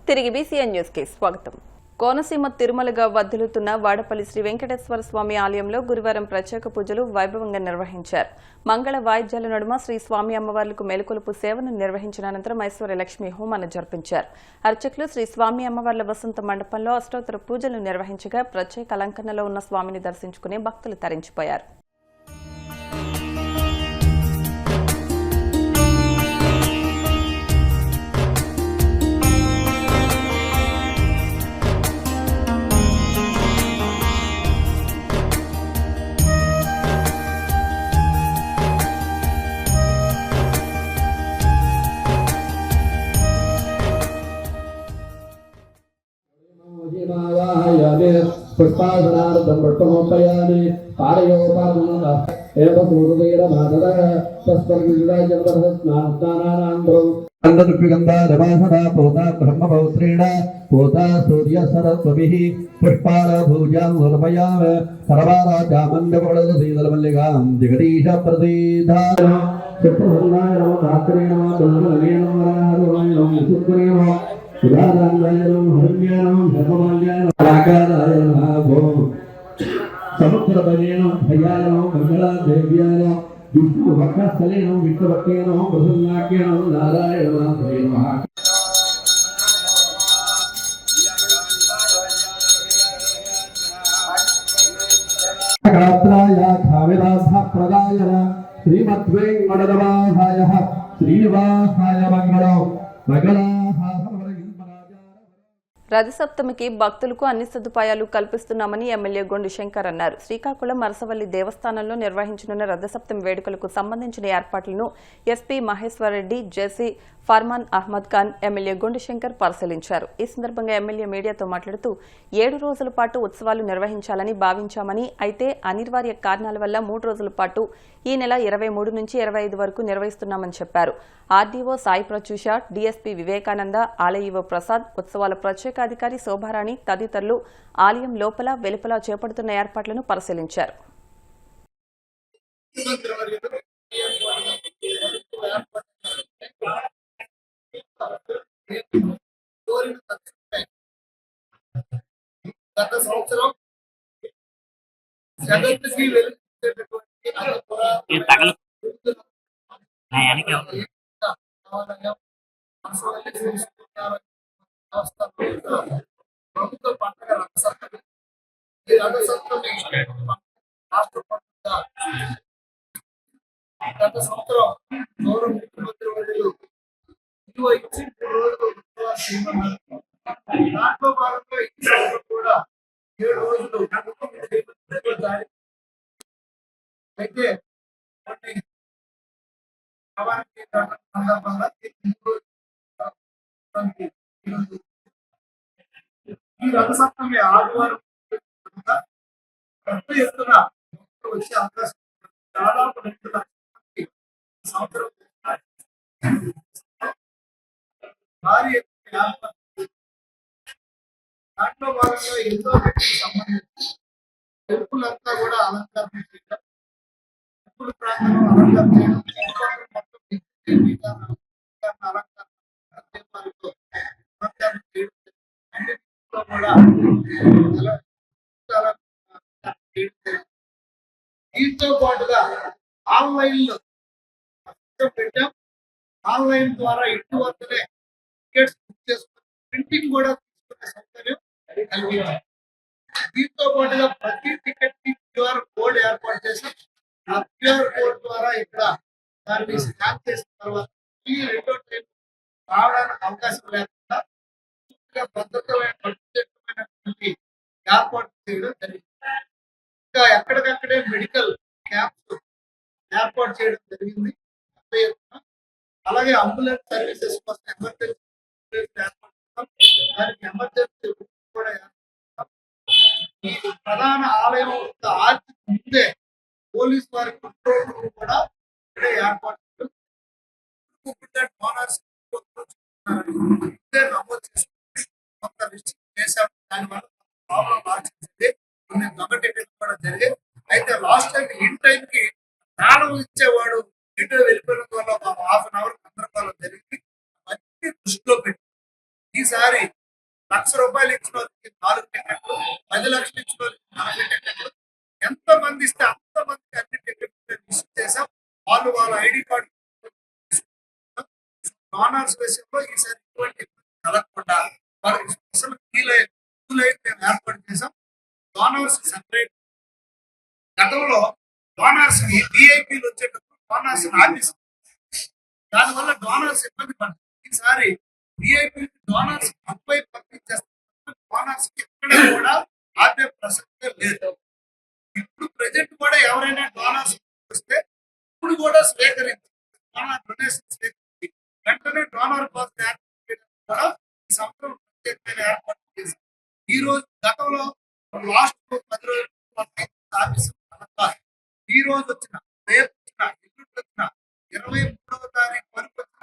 తిరిగి BCN news కి స్వాగతం. కోనసీమ తిరుమలగా వర్ధిల్లుతున్న వాడపల్లి శ్రీ వెంకటేశ్వర స్వామి ఆలయంలో గురువారం ప్రత్యేక పూజలు వైభవంగా నిర్వహించారు. మంగళ వాయిద్యాల నడుమ శ్రీ స్వామి అమ్మవార్లకు మేలుకొలుపు సేవను నిర్వహించిన అనంతరం ఐశ్వర్య లక్ష్మి హోమాన్ని జరిపించారు. అర్చకులు శ్రీ స్వామి అమ్మవార్ల వసంత మండపంలో అష్టోత్తర పూజలు నిర్వహించగా ప్రత్యేక అలంకరణలో ఉన్న స్వామిని దర్శించుకుని భక్తులు తరించిపోయారు. पुष्पासनार्थं पुष्पमोपयामि पारयोपासनः एव सूर्येरमादरः तस्मद्विदायजनपरस्नानानां गन्धद्रव्यगन्धारवासना पोता ब्रह्मपौत्रेण पोता सूर्यसरस्वभिः पुष्पालभूजां समर्पयामि सर्वाराचामण्डपकलशीतलमल्लिकां जगदीशप्रसीदाय सुप्रसन्नाय नमो धात्रे नमो दुर्गणे नमो वराहरुणाय नमो सुन्दरे नमो उदारान्वयनं हरण्यानं धर्ममाल्यानं आकारायनं भो समुद्रपदेनं भयानं मंगलादेव्यानं विष्णुभक्तस्थलेनं विष्णुभक्तेनं प्रसन्नाख्यानं नारायणनाथाय नमः गात्राय खाविलासप्रदाय श्रीमद्वेङ्कटरमाहाय श्रीनिवासाय मंगलं రథసప్తమికి భక్తులకు అన్ని సదుపాయాలు కల్పిస్తున్నామని ఎమ్మెల్యే గొండు శంకర్ అన్నారు. శ్రీకాకుళం మరసవల్లి దేవస్థానంలో నిర్వహించనున్న రథసప్తమి వేడుకలకు సంబంధించిన ఏర్పాట్లను ఎస్పీ మహేశ్వరరెడ్డి, జేసీ ఫర్మాన్ అహ్మద్ ఖాన్, ఎమ్మెల్యే గొండు శంకర్ పరిశీలించారు. ఈ సందర్భంగా ఎమ్మెల్యే మీడియాతో మాట్లాడుతూ 7 రోజుల పాటు ఉత్సవాలు నిర్వహించాలని భావించామని, అయితే అనివార్య కారణాల వల్ల 3 రోజుల పాటు ఈ నెల 23 నుంచి 25 వరకు నిర్వహిస్తున్నామని చెప్పారు. ఆర్డీఓ సాయి ప్రత్యూష, డీఎస్పీ వివేకానంద, ఆలయ ప్రసాద్, ఉత్సవాల ప్రత్యేకాధికారి శోభారాణి తదితరులు ఆలయం లోపల వెలుపల చేపడుతున్న ఏర్పాట్లను పరిశీలించారు. గత సంవత్సరం జగత్తుకి వెలుగుతున్నటువంటి ప్రభుత్వ పండుగ రథసప్తమి. ఈ రథసప్తమి రాష్ట్ర పండుగ. గత సంవత్సరం గౌరవ ముఖ్యమంత్రి వర్యులు ఇచ్చి 3 రోజులు ఉత్సవాలు చేయమన్నారు. దాంట్లో భాగంగా ఈ సంవత్సరం కూడా 7 రోజులు అయితే కొన్ని సందర్భంగా ఈ రథసప్తమి ఆదివారం పెద్ద ఎత్తున వచ్చే అవకాశం దాదాపు 2 లక్షల మంది సంవత్సరం భారీ ఎత్తున దాంట్లో భాగంగా ఎంతో సంబంధించి టెంపులంతా కూడా అలంకరణ చేయడం, టెంపుల్ ప్రాంతంలో అలంకరణ చేయడం, మొత్తం అలంకరణ చేయడం అన్నింటిలో కూడా దీంతో పాటుగా ఆన్లైన్ లో పెట్టాం. ఆన్లైన్ ద్వారా ఇంటి వద్దనే టికెట్స్ బుక్ చేసుకుని ప్రింటింగ్ కూడా తీసుకునే సౌకర్యం కలిగించాం. దీంతో పాటుగా ప్రతి టికెట్ కి క్యూఆర్ కోడ్ ఏర్పాటు చేసి ఆ క్యూఆర్ కోడ్ ద్వారా ఇక్కడ దాన్ని స్కాన్ చేసిన తర్వాత ఈ 2వ ట్రైన్ రావడానికి అవకాశం లేకుండా భద్రతమైనటువంటి ఏర్పాటు చేయడం జరిగింది. ఇంకా ఎక్కడికక్కడే మెడికల్ క్యాంప్స్ ఏర్పాటు చేయడం జరిగింది. అలాగే అంబులెన్స్ సర్వీసెస్ కోసం ఎమర్జెన్సీ ఏర్పాటు చేస్తాం. దానికి ఎమర్జెన్సీ కూడా ఈ ప్రధాన ఆలయం ఆర్చి ముందే పోలీస్ వారి కంట్రోల్ రూమ్ కూడా ఇక్కడే ఏర్పాటు చేయడం. నమోదు చేసుకుని కొంత రిస్ట్రిక్ట్ చేశాం. దానివల్ల ప్రాబ్లం మార్చింది, కొన్ని దొంగటెట్లు కూడా జరిగాయి. అయితే లాస్ట్ టైం ఇన్ టైంకి ప్రాణం ఇచ్చేవాడు ఎటు వెళ్ళిపోయిన వల్ల 1/2 గంట గందరగోళం జరిగింది. అన్ని దృష్టిలో పెట్టి ఈ ఈసారి ₹1,00,000 ఇచ్చిన వాళ్ళకి 4 టికెట్లు, 10 లక్షలు ఇచ్చిన వాళ్ళకి 40 టికెట్లు, ఎంతమంది ఇస్తే అంతమందికి అన్ని టికెట్లు రిసీవ్ చేసాం. వాళ్ళు వాళ్ళ ఐడి కార్డు డోనర్స్ విషయంలో ఈసారి ఎటువంటి ఇబ్బంది కలగకుండా వాళ్ళకి స్పెషల్ క్యూ లైన్ మేము ఏర్పాటు చేసాం. Donors separate. గతంలో డోనర్స్ ని విఐపీలు వచ్చేటప్పుడు డోనర్స్ ఆఫీస్, దానివల్ల డోనర్స్ ఇబ్బంది పడతారు. ఈసారి విఐపీ డోనర్స్ అబ్బాయి పంపించేస్తారు. డోనర్స్ ఎక్కడ కూడా ఆపే ప్రసక్తే లేదు. ఇప్పుడు ప్రజెంట్ కూడా ఎవరైనా డోనర్స్ వస్తే ఇప్పుడు కూడా స్వీకరించి డొనేషన్ స్వీకరించి వెంటనే డోనర్ పాస్ కూడా ఈ సంవత్సరం ప్రత్యేకమైన ఏర్పాటు చేశారు. ఈ రోజు గతంలో లాస్ట్ 10 రోజులు ఆఫీసు ఈ రోజు వచ్చిన, రేపు వచ్చిన, ఎల్లుండి వచ్చిన, 23వ తారీఖు వరకు వచ్చిన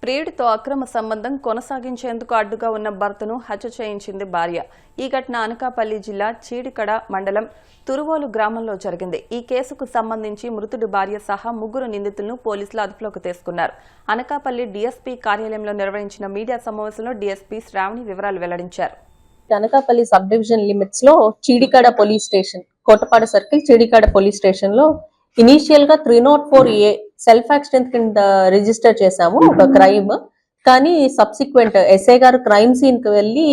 ప్రియుడితో అక్రమ సంబంధం కొనసాగించేందుకు అడ్డుగా ఉన్న భర్తను హత్య చేయించింది భార్య. ఈ ఘటన అనకాపల్లి జిల్లా చీడికడ మండలం తురువోలు గ్రామంలో జరిగింది. ఈ కేసుకు సంబంధించి మృతుడి భార్య సహా 3 నిందితులను పోలీసులు అదుపులోకి తీసుకున్నారు. అనకాపల్లి డీఎస్పీ కార్యాలయంలో నిర్వహించిన మీడియా సమావేశంలో డీఎస్పీ శ్రావణి వివరాలు వెల్లడించారు. అనకాపల్లి సబ్ డివిజన్ లిమిట్స్ లో Chidikada police station, Kotapadu circle Chidikada police station లో ఇనీషియల్ గా 304A సెల్ఫ్ యాక్సిడెంట్ కింద రిజిస్టర్ చేశాము ఒక క్రైమ్. కానీ సబ్సిక్వెంట్ ఎస్ఐ గారు క్రైమ్ సీన్ కి వెళ్ళి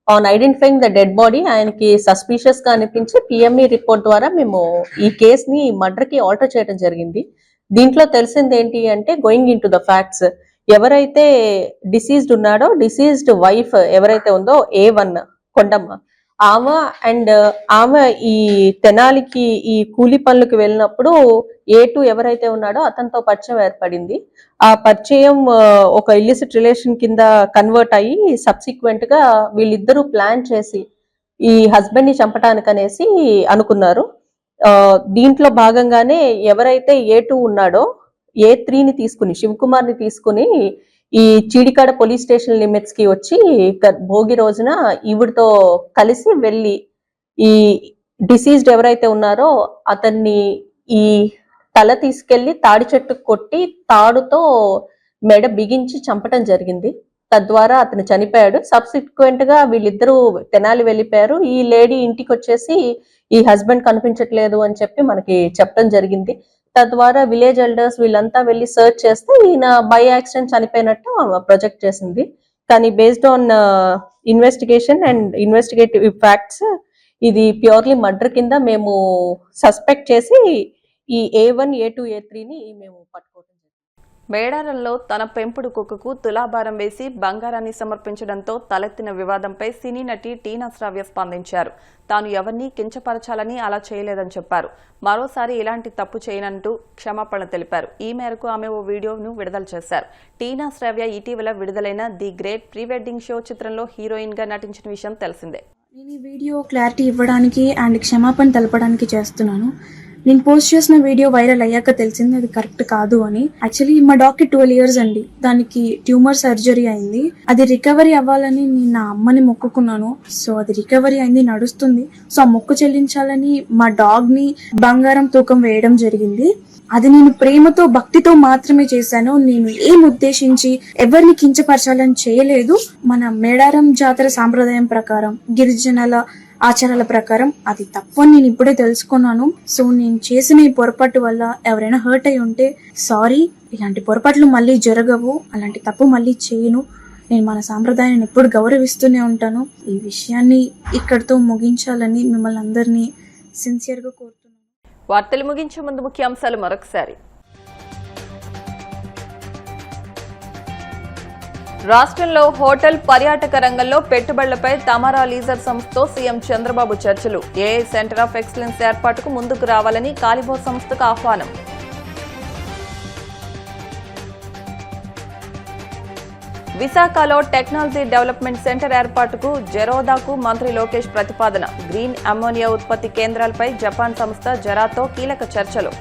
on identifying the dead body ఆయనకి సస్పీషియస్ గా అనిపించి పిఎంఈ రిపోర్ట్ ద్వారా మేము ఈ కేస్ ని మర్డర్ కి ఆల్టర్ చేయడం జరిగింది. దీంట్లో తెలిసింది ఏంటి అంటే, going in to the facts, ఎవరైతే డిసీజ్డ్ ఉన్నాడో డిసీజ్డ్ వైఫ్ ఎవరైతే ఉందో A1 కొండమ్మ, ఆమె ఈ తెనాలికి ఈ కూలి పనులకు వెళ్ళినప్పుడు A2 ఎవరైతే ఉన్నాడో అతనితో పరిచయం ఏర్పడింది. ఆ పరిచయం ఒక ఇల్లిసిట్ రిలేషన్ కింద కన్వర్ట్ అయ్యి సబ్సిక్వెంట్ గా వీళ్ళిద్దరూ ప్లాన్ చేసి ఈ హస్బెండ్ ని చంపటానికనేసి అనుకున్నారు. దీంట్లో భాగంగానే ఎవరైతే A2 ఉన్నాడో A3ని తీసుకుని, శివకుమార్ ని తీసుకుని ఈ చీడికాడ పోలీస్ స్టేషన్ లిమిట్స్ కి వచ్చి భోగి రోజున ఈవిడితో కలిసి వెళ్ళి ఈ డిసీజ్డ్ ఎవరైతే ఉన్నారో అతన్ని ఈ తల తీసుకెళ్లి తాడి చెట్టుకు కొట్టి తాడుతో మెడ బిగించి చంపటం జరిగింది. తద్వారా అతను చనిపోయాడు. సబ్సిక్వెంట్ గా వీళ్ళిద్దరూ తెనాలి వెళ్ళిపోయారు. ఈ లేడీ ఇంటికి వచ్చేసి ఈ హస్బెండ్ కనిపించట్లేదు అని చెప్పి మనకి చెప్పడం జరిగింది. తద్వారా విలేజ్ ఎల్డర్స్ వీళ్ళంతా వెళ్ళి సర్చ్ చేస్తే ఈయన బై యాక్సిడెంట్ చనిపోయినట్టు ప్రొజెక్ట్ చేసింది. కానీ based on investigation and investigative facts ఇది ప్యూర్లీ మర్డర్ కింద మేము సస్పెక్ట్ చేసి ఈ A1, A2, A3ని మేము పట్టుకోవడం. మేడారంలో తన పెంపుడు కుక్కకు తులాభారం వేసి బంగారాన్ని సమర్పించడంతో తలెత్తిన వివాదంపై సినీ నటి టీనా శ్రావ్య స్పందించారు. తాను ఎవరిని కించపరచాలని అలా చేయలేదని చెప్పారు. మరోసారి ఇలాంటి తప్పు చేయనంటూ క్షమాపణ తెలిపారు. ఈ మేరకు ఆమె ఓ వీడియోను విడుదల చేశారు. టీనా శ్రావ్య ఇటీవల విడుదలైన the great pre wedding show చిత్రంలో హీరోయిన్ గా నటించిన విషయం తెలిసిందే. నేను ఈ వీడియో క్లారిటీ ఇవ్వడానికి అండ్ క్షమాపణ తెలపడానికి చేస్తున్నాను. నేను పోస్ట్ చేసిన వీడియో వైరల్ అయ్యాక తెలిసింది అది కరెక్ట్ కాదు అని. యాక్చువల్లీ మా డాగ్కి 12 years అండి. దానికి ట్యూమర్ సర్జరీ అయింది. అది రికవరీ అవ్వాలని నేను నా అమ్మని మొక్కుకున్నాను. సో అది రికవరీ అయింది, నడుస్తుంది. సో ఆ మొక్కు చెల్లించాలని మా డాగ్ ని బంగారం తూకం వేయడం జరిగింది. అది నేను ప్రేమతో భక్తితో మాత్రమే చేశాను. నేను ఏం ఉద్దేశించి ఎవరిని కించపరచాలని చేయలేదు. మన మేడారం జాతర సాంప్రదాయం ప్రకారం, గిరిజనుల ఆచారాల ప్రకారం అది తప్పని నేను ఇప్పుడే తెలుసుకున్నాను. సో నేను చేసిన ఈ పొరపాటు వల్ల ఎవరైనా హర్ట్ అయి ఉంటే సారీ. ఇలాంటి పొరపాట్లు మళ్ళీ జరగవు. అలాంటి తప్పు మళ్ళీ చేయను. నేను మన సాంప్రదాయాన్ని ఎప్పుడు గౌరవిస్తూనే ఉంటాను. ఈ విషయాన్ని ఇక్కడితో ముగించాలని మిమ్మల్ని అందరినీ సిన్సియర్గా కోరుతున్నాను. వార్తలు ముగించే ముందు ముఖ్యాంశాలు మరొకసారి. రాష్ట్రంలో హోటల్ పర్యాటక రంగంలో పెట్టుబడులపై తమారా లీజర్ సంస్థతో సీఎం చంద్రబాబు చర్చలు. ఏఐ సెంటర్ ఆఫ్ ఎక్సలెన్స్ ఏర్పాటుకు ముందుకు రావాలని కాలిబో సంస్థకు ఆహ్వానం. విశాఖలో టెక్నాలజీ డెవలప్మెంట్ సెంటర్ ఏర్పాటుకు జెరోదాకు మంత్రి లోకేష్ ప్రతిపాదన. గ్రీన్ అమ్మోనియా ఉత్పత్తి కేంద్రాలపై జపాన్ సంస్థ జెరాతో కీలక చర్చలు.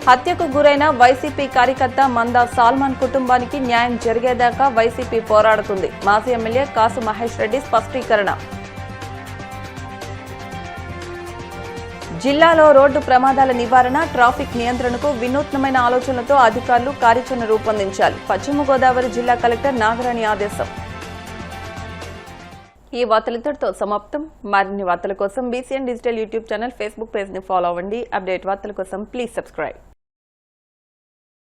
హత్యకు గురైన వైసీపీ కార్యకర్త మందా సాల్మాన్ కుటుంబానికి న్యాయం జరిగేదాకా వైసీపీ పోరాడుతుంది. మాజీ ఎమ్మెల్యే కాసు మహేష్ రెడ్డి స్పష్టీకరణ. జిల్లాలో రోడ్డు ప్రమాదాల నివారణ, ట్రాఫిక్ నియంత్రణకు వినూత్నమైన ఆలోచనలతో అధికారులు కార్యాచరణ రూపొందించాలి. పశ్చిమ గోదావరి జిల్లా కలెక్టర్ నాగరాణి ఆదేశం. ఈ వార్తలు ఇంతటితో సమాప్తం. మరిన్ని వార్తల కోసం BCN digital YouTube channel, Facebook page ని ఫాలో అవ్వండి. అప్డేట్ వార్తల కోసం ప్లీజ్ సబ్స్క్రైబ్.